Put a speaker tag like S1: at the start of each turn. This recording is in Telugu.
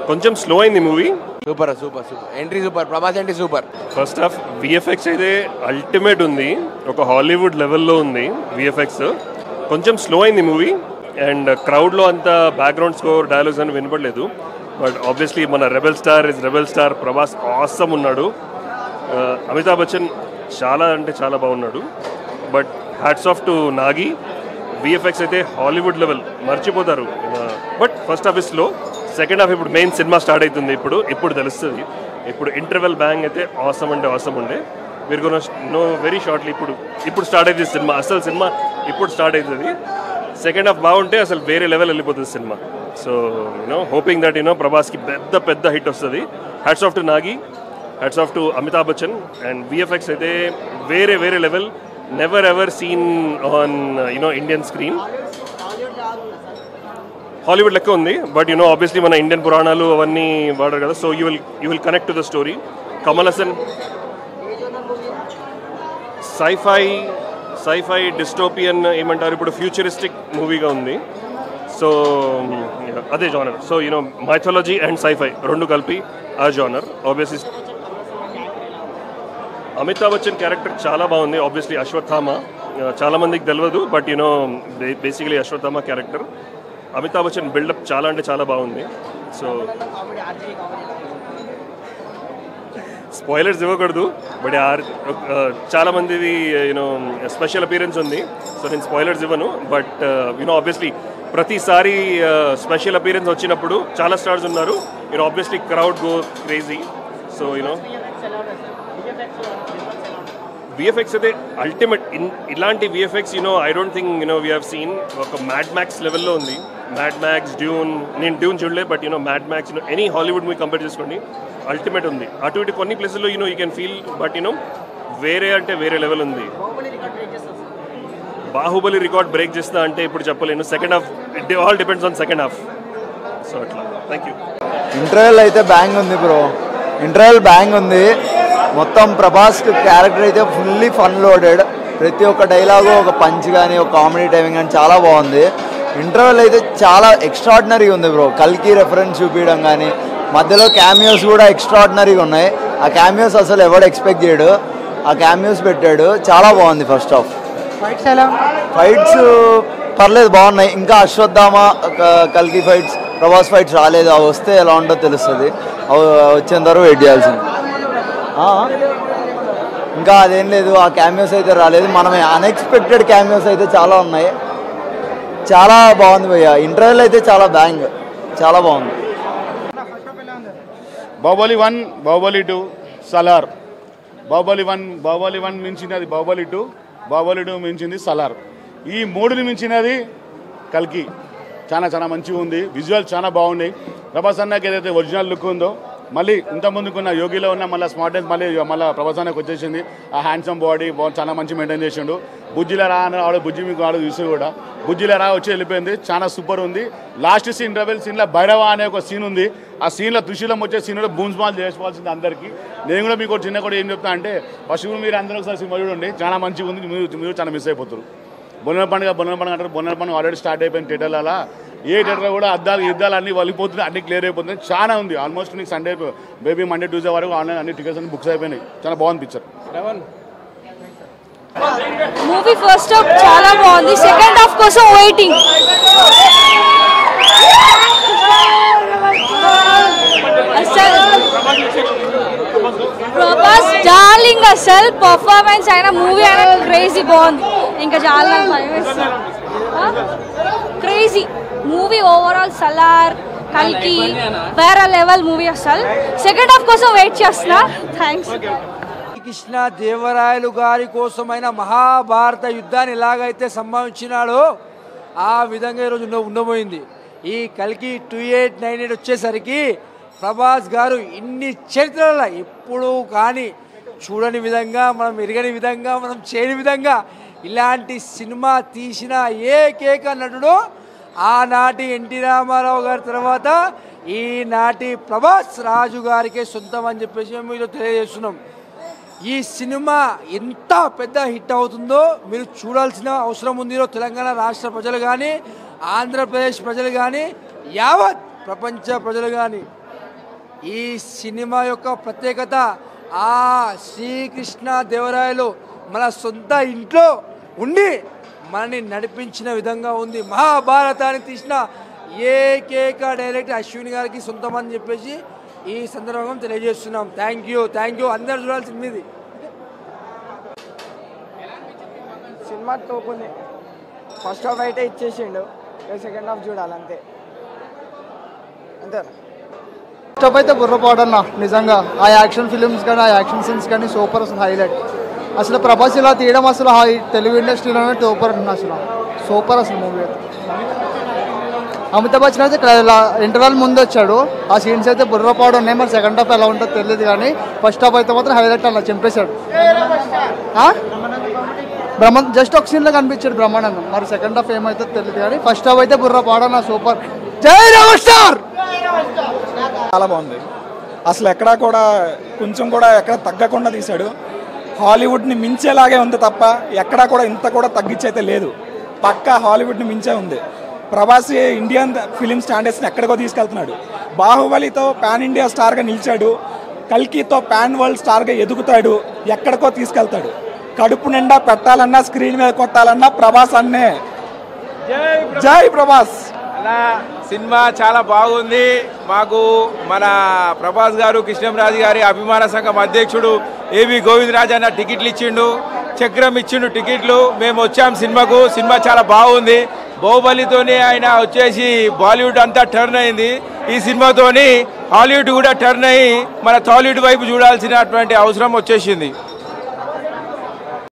S1: కొంచెం స్లో అయింది movie.
S2: Super super super entry, super Prabhas entry super.
S1: First half VFX అయితే అల్టిమేట్ ఉంది, ఒక హాలీవుడ్ లెవెల్లో ఉంది విఎఫ్ఎక్స్. కొంచెం స్లో అయింది మూవీ అండ్ క్రౌడ్లో అంత బ్యాక్గ్రౌండ్ స్కోర్ డైలాగ్స్ అని వినపడలేదు. బట్ ఆబ్వియస్లీ మన రెబెల్ స్టార్ ప్రభాస్ ఆసమ్ ఉన్నాడు. అమితాబ్ బచ్చన్ చాలా అంటే చాలా బాగున్నాడు. But hats off to Nagi, VFX అయితే హాలీవుడ్ లెవెల్ మర్చిపోతారు. But first half is slow, second half ఇప్పుడు మెయిన్ సినిమా స్టార్ట్ అవుతుంది. ఇప్పుడు తెలుస్తుంది. ఇప్పుడు ఇంటర్వెల్ బ్యాంగ్ అయితే ఆసమ్ ఉండే మీరు కొన నో వెరీ షార్ట్లీ ఇప్పుడు స్టార్ట్ అవుతుంది సినిమా. అసలు సినిమా ఇప్పుడు స్టార్ట్ అవుతుంది. సెకండ్ హాఫ్ బాగుంటే అసలు వేరే లెవెల్ వెళ్ళిపోతుంది సినిమా. సో హోపింగ్ దట్ ప్రభాస్కి పెద్ద హిట్ వస్తుంది. Hats off to Nagi, hats off to Amitabh Bachchan. And VFX అయితే వేరే level, never ever seen on Indian screen. Hollywood లెక్క ఉంది. బట్ ఆబ్వియస్లీ మన ఇండియన్ పురాణాలు అవన్నీ వాడారు కదా. So you will connect to the story. Kamal Haasan sci-fi dystopian ఏమంటారు, ఇప్పుడు ఫ్యూచరిస్టిక్ మూవీగా ఉంది. సో అదే genre. So mythology and sci-fi రెండు కలిపి ఆ genre. Obviously Amitabh Bachchan character చాలా బాగుంది. ఆబ్వియస్లీ అశ్వత్థామ చాలా మందికి తెలియదు, but basically Ashwatthama character. Amitabh Bachchan buildup చాలా అంటే చాలా బాగుంది. సో స్పాయిలర్స్ ఇవ్వకూడదు, బట్ చాలా మందిది స్పెషల్ అపీరెన్స్ ఉంది. సో నేను స్పాయిలర్స్ ఇవ్వను. బట్ ఆబ్వియస్లీ ప్రతిసారి స్పెషల్ అపీరెన్స్ వచ్చినప్పుడు చాలా స్టార్స్ ఉన్నారు. Obviously crowd go crazy. So VFX అయితే అల్టిమేట్. ఇలాంటి VFX I don't think we have seen. ఒక మ్యాడ్ మ్యాక్స్ లెవెల్లో ఉంది. మ్యాడ్ మ్యాక్స్, డ్యూన్, నేను డ్యూన్ చూడలే, but mad max any Hollywood movie compare చేసుకోండి, అల్టిమేట్ ఉంది. అటు ఇటు కొన్ని ప్లేసెస్లో యూ కెన్ ఫీల్, బట్ వేరే లెవెల్ ఉంది. బాహుబలి రికార్డ్ బ్రేక్ చేస్తా అంటే ఇప్పుడు చెప్పలేను. Second half it all depends on second half. So అట్లా. Thank you.
S3: ఇంటర్వెల్ అయితే బ్యాంగ్ ఉంది బ్రో, ఇంటర్వెల్ బ్యాంగ్ ఉంది. మొత్తం ప్రభాస్ క్యారెక్టర్ అయితే ఫుల్లీ ఫన్ లోడెడ్. ప్రతి ఒక్క డైలాగు ఒక పంచ్ కానీ ఒక కామెడీ టైమింగ్ కానీ చాలా బాగుంది. ఇంటర్వెల్ అయితే చాలా ఎక్స్ట్రాడినరీగా ఉంది బ్రో. కల్కి రెఫరెన్స్ చూపించడం కానీ, మధ్యలో క్యామియోస్ కూడా ఎక్స్ట్రాడినరీగా ఉన్నాయి. ఆ క్యామియోస్ అసలు ఎవడు ఎక్స్పెక్ట్ చేయడు, ఆ క్యామియోస్ పెట్టాడు. చాలా బాగుంది ఫస్ట్ హాఫ్. ఫైట్స్ పర్లేదు, బాగున్నాయి. ఇంకా అశ్వత్థామ కల్కి ఫైట్స్, ప్రభాస్ ఫైట్స్ రాలేదు. అవి వస్తే ఎలా ఉంటుందో తెలుస్తుంది. అవి వచ్చేంత వరకు వెయిట్ చేయాల్సింది. ఇంకా అదేం లేదు, ఆ క్యామియోస్ అయితే రాలేదు. మనమే అన్ఎక్స్పెక్టెడ్ క్యామియోస్ అయితే చాలా ఉన్నాయి. చాలా బాగుంది భయ్య. ఇంటర్వెల్ అయితే చాలా బ్యాంగ్, చాలా బాగుంది.
S4: బాహుబలి 1, బాహుబలి 2, సలార్. బాహుబలి 1 మించినది బాహుబలి 2, బాహుబలి 2 మించింది సలార్. ఈ మూడుని మించినది కల్కి. చాలా మంచిగా ఉంది. విజువల్ చాలా బాగున్నాయి. ప్రభాస్ అన్నకి ఏదైతే ఒరిజినల్ లుక్ ఉందో మళ్ళీ ఇంత ముందుకున్న యోగిలో ఉన్న మళ్ళీ స్మార్ట్నెస్ మళ్ళీ ప్రభాస్ అన్నకి వచ్చేసింది. ఆ హ్యాండ్సమ్ బాడీ చాలా మంచి మెయింటైన్ చేసిండు. బుజ్జిలరా అని ఆవిడ బుజ్జి మీకు ఆవిడ చూసి కూడా బుజ్జిలరా వచ్చి వెళ్ళిపోయింది. చాలా సూపర్ ఉంది. లాస్ట్ సీన్ రెబెల్ సీన్లో భైరవ అనే ఒక సీన్ ఉంది. ఆ సీన్లో త్రిశూలం వచ్చే సీన్ కూడా బూన్స్ బాల్ చేసుకోవాల్సింది అందరికీ. నేను కూడా మీకు చిన్న కూడా ఏం చెప్తా అంటే ఫస్ట్ మీరు అందరూ ఒకసారి సినిమా చూడండి, చాలా మంచిగా ఉంది. మీరు చాలా మిస్ అయిపోతారు. బొన్నెల పండుగ అంటారు. బొన్నెల పండుగ ఆల్రెడీ స్టార్ట్ అయిపోయింది థియేటర్లలో. ఏ థియేటర్లో కూడా యుద్ధాలు అన్నీ వలిపోతున్నాయి, అన్ని క్లియర్ అయిపోతున్నాయి. చాలా ఉంది. ఆల్మోస్ట్ నీకు సండే బేబీ మండే ట్యూస్డే వరకు ఆన్లైన్ అన్ని టికెట్స్ అన్ని బుక్స్ అయిపోయినాయి. చాలా బాగుంది పిక్చర్.
S5: మూవీ ఫస్ట్ హాఫ్ చాలా బాగుంది, సెకండ్ హాఫ్ కోసం వెయిటింగ్. ప్రభాస్ డార్లింగ్, అసలు పర్ఫార్మెన్స్ అయినా మూవీ అయినా క్రేజీ బాగుంది. ఇంకా చాలా క్రేజీ మూవీ ఓవరాల్. సలార్, కల్కి వేరే లెవెల్ మూవీ. అసలు సెకండ్ హాఫ్ కోసం వెయిట్ చేస్తున్నా. థ్యాంక్స్.
S6: కృష్ణ దేవరాయలు గారి కోసమైన మహాభారత యుద్ధాన్ని ఎలాగైతే సంభవించినాడో ఆ విధంగా ఈరోజు ఉండబోయింది. ఈ కల్కి 2898 వచ్చేసరికి ప్రభాస్ గారు ఇన్ని చరిత్రల ఎప్పుడు కానీ చూడని విధంగా, మనం ఎరగని విధంగా, మనం చేయని విధంగా ఇలాంటి సినిమా తీసిన ఏకైక నటుడు ఆనాటి ఎన్టీ రామారావు గారి తర్వాత ఈనాటి ప్రభాస్ రాజు గారికే సొంతం అని చెప్పేసి మేము ఈరోజు తెలియజేస్తున్నాం. ఈ సినిమా ఎంత పెద్ద హిట్ అవుతుందో మీరు చూడాల్సిన అవసరం ఉంది. తెలంగాణ రాష్ట్ర ప్రజలు కానీ, ఆంధ్రప్రదేశ్ ప్రజలు కానీ, యావత్ ప్రపంచ ప్రజలు కానీ ఈ సినిమా యొక్క ప్రత్యేకత ఆ శ్రీకృష్ణ దేవరాయలు మన సొంత ఇంట్లో ఉండి మనని నడిపించిన విధంగా ఉంది. మహాభారతాన్ని తీసిన ఏకైక డైరెక్టర్ అశ్విని గారికి సొంతమని చెప్పేసి ఈ సందర్భంగా తెలియజేస్తున్నాం. థ్యాంక్ యూ అందరు చూడాల్సింది ఇది.
S7: సినిమా తోపుంది. ఫస్ట్ హాఫ్ అయితే ఇచ్చేసిండు, సెకండ్ హాఫ్ చూడాలంతే అంతే.
S3: ఫస్ట్ హాఫ్ అయితే బుర్రపాడన్న నిజంగా ఆ యాక్షన్ ఫిలిమ్స్ కానీ ఆ యాక్షన్ సీన్స్ కానీ సూపర్, అసలు హైలైట్. అసలు ప్రభాస్ ఇలా తీయడం అసలు తెలుగు ఇండస్ట్రీలోనే సూపర్ ఉంటుంది. అసలు సూపర్ అసలు మూవీ అయితే. అమితాబ్ బచ్చన్ అయితే ఇంటర్వెల్ ముందు వచ్చాడు. ఆ సీన్స్ అయితే బుర్రపాడు ఉన్నాయి. మరి సెకండ్ హాఫ్ ఎలా ఉంటుందో తెలియదు కానీ ఫస్ట్ హాఫ్ అయితే మాత్రం హైలైట్ అలా చింపేశాడు. జస్ట్ ఒక సీన్లో కనిపించాడు బ్రహ్మానందం. మరి సెకండ్ హాఫ్ ఏమైతే తెలియదు కానీ ఫస్ట్ హాఫ్ అయితే బుర్రపాడన్న సూపర్. జై రెబల్ స్టార్.
S8: చాలా బాగుంది. అసలు ఎక్కడా కూడా కొంచెం కూడా ఎక్కడ తగ్గకుండా తీశాడు. హాలీవుడ్ని మించేలాగే ఉంది తప్ప ఎక్కడా కూడా ఇంత కూడా తగ్గించైతే లేదు. పక్కా హాలీవుడ్ని మించే ఉంది. ప్రభాస్ ఇండియన్ ఫిలిం స్టాండర్డ్స్ని ఎక్కడికో తీసుకెళ్తున్నాడు. బాహుబలితో పాన్ ఇండియా స్టార్గా నిలిచాడు. కల్కితో పాన్ వరల్డ్ స్టార్గా ఎదుగుతాడు. ఎక్కడికో తీసుకెళ్తాడు. కడుపు నిండా పెట్టాలన్నా స్క్రీన్ మీద కొట్టాలన్నా ప్రభాస్ అన్నే. జై ప్రభాస్.
S2: అలా సినిమా చాలా బాగుంది. మాకు మన ప్రభాస్ గారు కృష్ణంరాజు గారి అభిమాన సంఘం అధ్యక్షుడు ఏవి గోవిందరాజు అన్న టికెట్లు ఇచ్చిండు, చక్రం ఇచ్చిండు టికెట్లు. మేము వచ్చాం సినిమాకు. సినిమా చాలా బాగుంది. బాహుబలితోనే ఆయన వచ్చేసి బాలీవుడ్ అంతా టర్న్ అయింది. ఈ సినిమాతోని హాలీవుడ్ కూడా టర్న్ అయ్యి మన టాలీవుడ్ వైపు చూడాల్సినటువంటి అవసరం వచ్చేసింది.